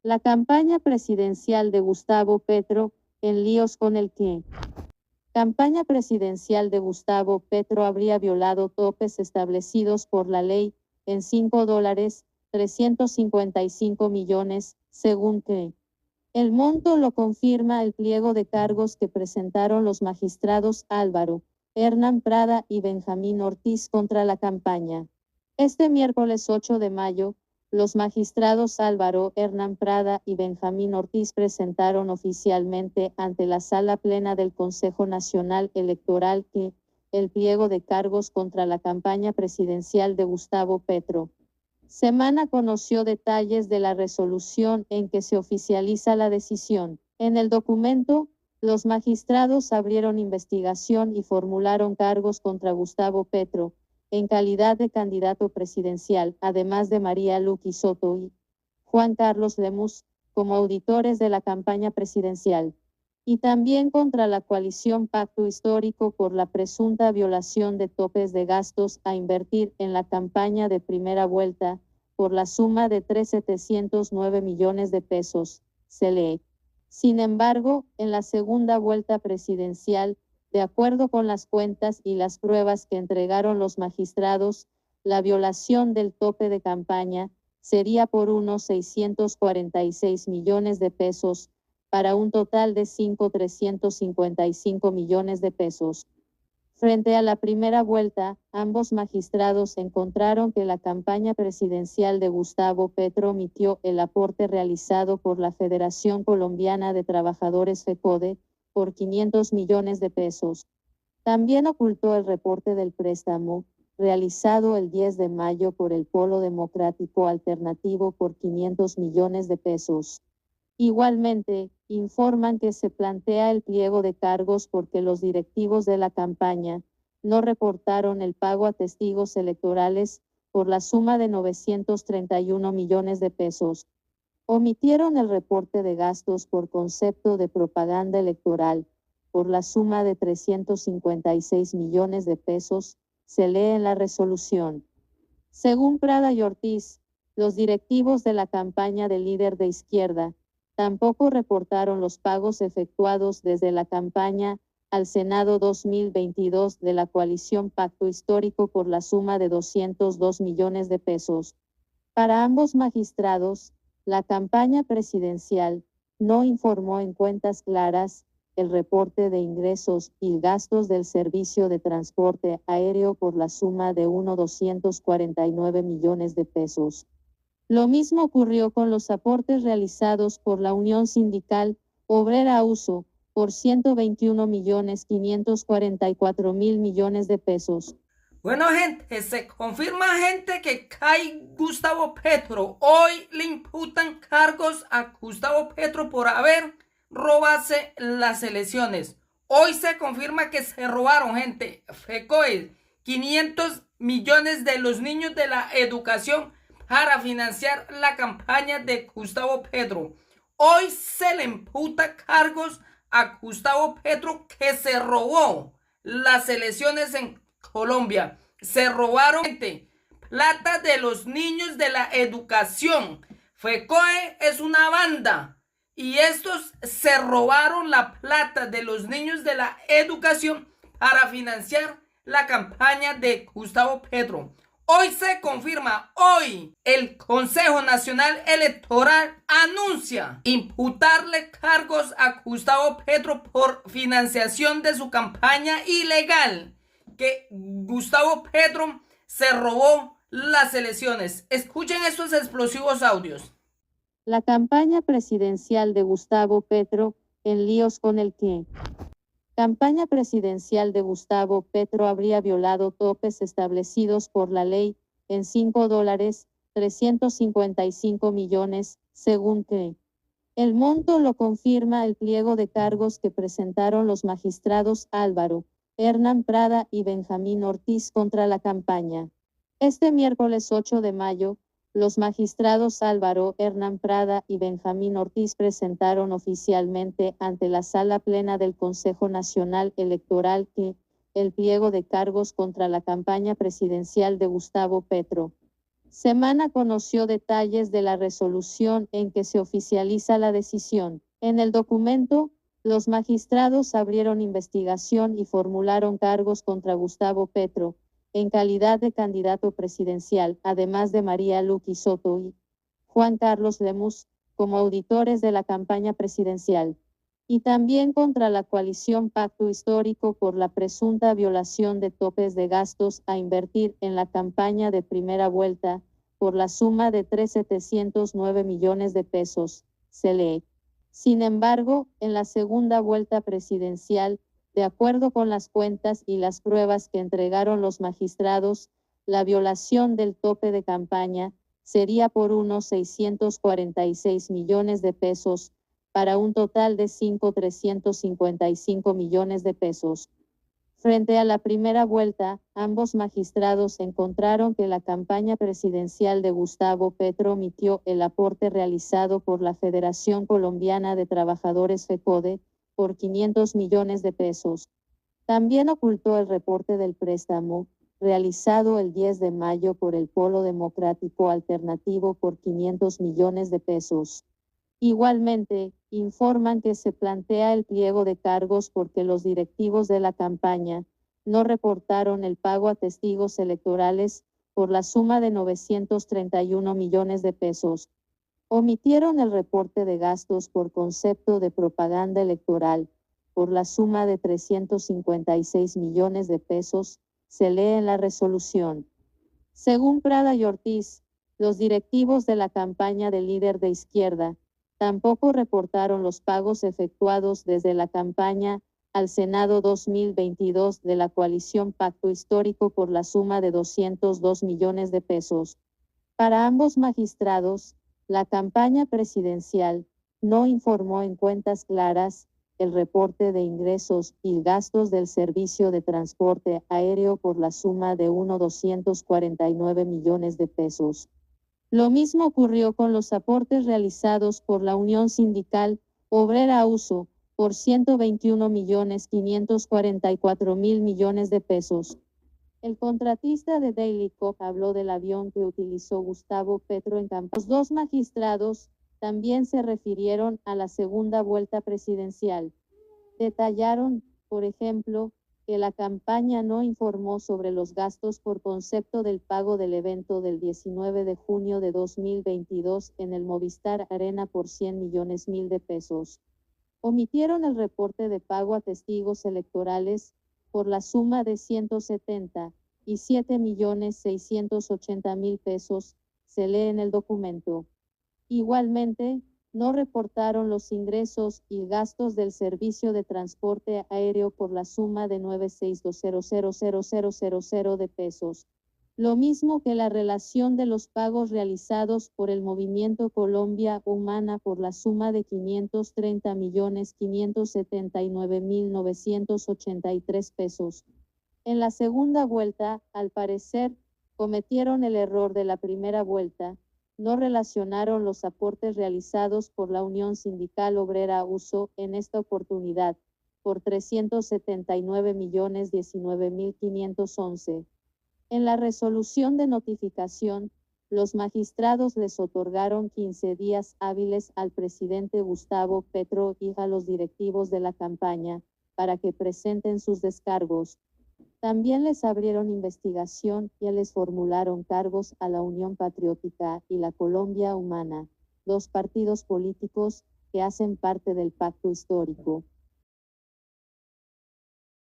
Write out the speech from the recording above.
La campaña presidencial de Gustavo Petro, en líos con el que. Campaña presidencial de Gustavo Petro habría violado topes establecidos por la ley en $5, 355 millones, según que. El monto lo confirma el pliego de cargos que presentaron los magistrados Álvaro, Hernán Prada y Benjamín Ortiz contra la campaña. Este miércoles 8 de mayo, los magistrados Álvaro, Hernán Prada y Benjamín Ortiz presentaron oficialmente ante la Sala Plena del Consejo Nacional Electoral que el pliego de cargos contra la campaña presidencial de Gustavo Petro. Semana conoció detalles de la resolución en que se oficializa la decisión. En el documento, los magistrados abrieron investigación y formularon cargos contra Gustavo Petro, en calidad de candidato presidencial, además de María Luqui Soto y Juan Carlos Lemus, como auditores de la campaña presidencial, y también contra la coalición Pacto Histórico por la presunta violación de topes de gastos a invertir en la campaña de primera vuelta, por la suma de 3.709 millones de pesos, se lee. Sin embargo, en la segunda vuelta presidencial, de acuerdo con las cuentas y las pruebas que entregaron los magistrados, la violación del tope de campaña sería por unos 646 millones de pesos, para un total de 5.355 millones de pesos. Frente a la primera vuelta, ambos magistrados encontraron que la campaña presidencial de Gustavo Petro omitió el aporte realizado por la Federación Colombiana de Trabajadores FECODE, por 500 millones de pesos. También ocultó el reporte del préstamo, realizado el 10 de mayo por el Polo Democrático Alternativo por 500 millones de pesos. Igualmente, informan que se plantea el pliego de cargos porque los directivos de la campaña no reportaron el pago a testigos electorales por la suma de 931 millones de pesos. Omitieron el reporte de gastos por concepto de propaganda electoral, por la suma de 356 millones de pesos, se lee en la resolución. Según Prada y Ortiz, los directivos de la campaña del líder de izquierda tampoco reportaron los pagos efectuados desde la campaña al Senado 2022 de la coalición Pacto Histórico por la suma de 202 millones de pesos. Para ambos magistrados, la campaña presidencial no informó en cuentas claras el reporte de ingresos y gastos del servicio de transporte aéreo por la suma de 1.249 millones de pesos. Lo mismo ocurrió con los aportes realizados por la Unión Sindical Obrera USO por 121.544.000 millones de pesos. Bueno, gente, se confirma, gente, que cae Gustavo Petro. Hoy le imputan cargos a Gustavo Petro por haber robase las elecciones. Hoy se confirma que se robaron, gente. FECODE, 500 millones de los niños de la educación para financiar la campaña de Gustavo Petro. Hoy se le imputa cargos a Gustavo Petro que se robó las elecciones en Colombia. Se robaron, gente, plata de los niños de la educación. FECODE es una banda y estos se robaron la plata de los niños de la educación para financiar la campaña de Gustavo Petro. Hoy se confirma, hoy el Consejo Nacional Electoral anuncia imputarle cargos a Gustavo Petro por financiación de su campaña ilegal, que Gustavo Petro se robó las elecciones. Escuchen estos explosivos audios. La campaña presidencial de Gustavo Petro, en líos con el que. Campaña presidencial de Gustavo Petro habría violado topes establecidos por la ley en $5, 355 millones, según que. El monto lo confirma el pliego de cargos que presentaron los magistrados Álvaro, Hernán Prada y Benjamín Ortiz contra la campaña. Este miércoles 8 de mayo, los magistrados Álvaro, Hernán Prada y Benjamín Ortiz presentaron oficialmente ante la Sala Plena del Consejo Nacional Electoral que el pliego de cargos contra la campaña presidencial de Gustavo Petro. Semana conoció detalles de la resolución en que se oficializa la decisión. En el documento, los magistrados abrieron investigación y formularon cargos contra Gustavo Petro, en calidad de candidato presidencial, además de María Luqui Soto y Juan Carlos Lemus, como auditores de la campaña presidencial, y también contra la coalición Pacto Histórico por la presunta violación de topes de gastos a invertir en la campaña de primera vuelta, por la suma de 3.709 millones de pesos, se lee. Sin embargo, en la segunda vuelta presidencial, de acuerdo con las cuentas y las pruebas que entregaron los magistrados, la violación del tope de campaña sería por unos 646 millones de pesos, para un total de 5.355 millones de pesos. Frente a la primera vuelta, ambos magistrados encontraron que la campaña presidencial de Gustavo Petro omitió el aporte realizado por la Federación Colombiana de Trabajadores FECODE, por 500 millones de pesos. También ocultó el reporte del préstamo, realizado el 10 de mayo por el Polo Democrático Alternativo por 500 millones de pesos. Igualmente, informan que se plantea el pliego de cargos porque los directivos de la campaña no reportaron el pago a testigos electorales por la suma de 931 millones de pesos. Omitieron el reporte de gastos por concepto de propaganda electoral por la suma de 356 millones de pesos, se lee en la resolución. Según Prada y Ortiz, los directivos de la campaña del líder de izquierda tampoco reportaron los pagos efectuados desde la campaña al Senado 2022 de la coalición Pacto Histórico por la suma de 202 millones de pesos. Para ambos magistrados, la campaña presidencial no informó en cuentas claras el reporte de ingresos y gastos del servicio de transporte aéreo por la suma de 249 millones de pesos. Lo mismo ocurrió con los aportes realizados por la Unión Sindical Obrera USO por 121.544.000 millones de pesos. El contratista de Daily Cop habló del avión que utilizó Gustavo Petro en campaña. Los dos magistrados también se refirieron a la segunda vuelta presidencial. Detallaron, por ejemplo, que la campaña no informó sobre los gastos por concepto del pago del evento del 19 de junio de 2022 en el Movistar Arena por 100 millones de pesos. Omitieron el reporte de pago a testigos electorales por la suma de 177.680.000 pesos, se lee en el documento. Igualmente, no reportaron los ingresos y gastos del servicio de transporte aéreo por la suma de 962.000.000 de pesos. Lo mismo que la relación de los pagos realizados por el Movimiento Colombia Humana por la suma de 530.579.983 pesos. En la segunda vuelta, al parecer, cometieron el error de la primera vuelta. No relacionaron los aportes realizados por la Unión Sindical Obrera USO en esta oportunidad, por 379.019.511. En la resolución de notificación, los magistrados les otorgaron 15 días hábiles al presidente Gustavo Petro y a los directivos de la campaña, para que presenten sus descargos. También les abrieron investigación y les formularon cargos a la Unión Patriótica y la Colombia Humana, dos partidos políticos que hacen parte del Pacto Histórico.